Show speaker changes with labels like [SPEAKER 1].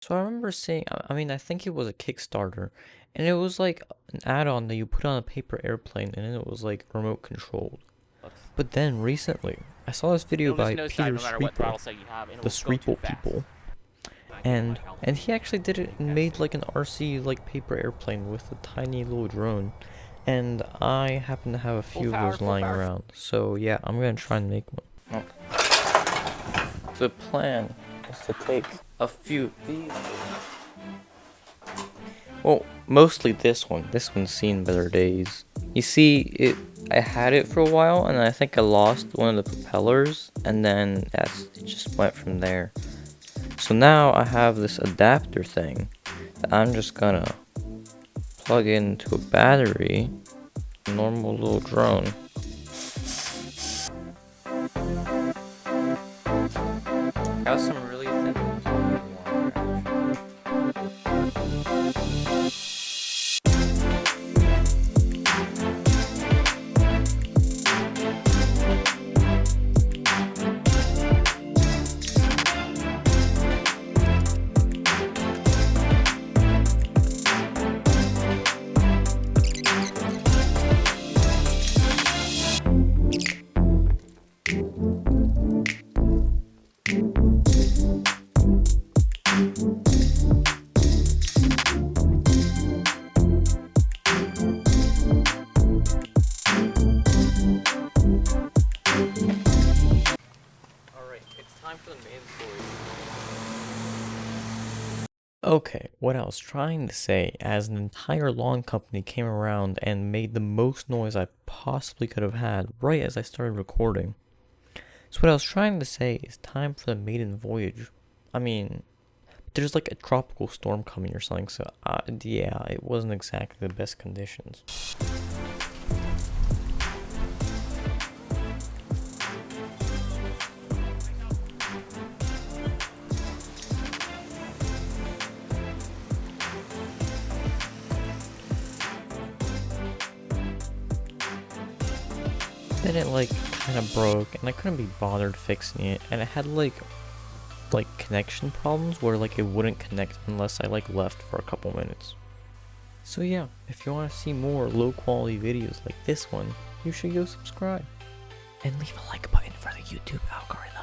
[SPEAKER 1] So I remember seeing, I mean, I think it was a Kickstarter, and it was like an add-on that you put on a paper airplane, and it was like remote controlled.
[SPEAKER 2] Looks.
[SPEAKER 1] But then recently, I saw this video
[SPEAKER 2] It'll just
[SPEAKER 1] by
[SPEAKER 2] nosedive
[SPEAKER 1] Peter
[SPEAKER 2] no matter what
[SPEAKER 1] Sripol,
[SPEAKER 2] throttle set you have, and it
[SPEAKER 1] the
[SPEAKER 2] will go too
[SPEAKER 1] Sripol
[SPEAKER 2] fast.
[SPEAKER 1] people,
[SPEAKER 2] I gave him my helmet.
[SPEAKER 1] and he actually did it and made like an RC like paper airplane with a tiny little drone. And I happen to have a few of those
[SPEAKER 2] Full
[SPEAKER 1] lying
[SPEAKER 2] power.
[SPEAKER 1] around, so yeah, I'm gonna try and make one. The plan is to take a few of these. Well, mostly this one. This one's seen better days. You see, I had it for a while, and I think I lost one of the propellers, and then it just went from there. So now I have this adapter thing that I'm just gonna plug into a battery, a normal little drone. Got some really thin wire. Alright, it's time for the main story. Okay, what I was trying to say, as an entire lawn company came around and made the most noise I possibly could have had right as I started recording. So what I was trying to say is time for the maiden voyage. I mean, there's like a tropical storm coming or something, so yeah, it wasn't exactly the best conditions. Then it like kind of broke, and I couldn't be bothered fixing it, and it had like connection problems where like it wouldn't connect unless I like left for a couple minutes. So yeah, if you want to see more low quality videos like this one, you should go subscribe and leave a like button for the YouTube algorithm.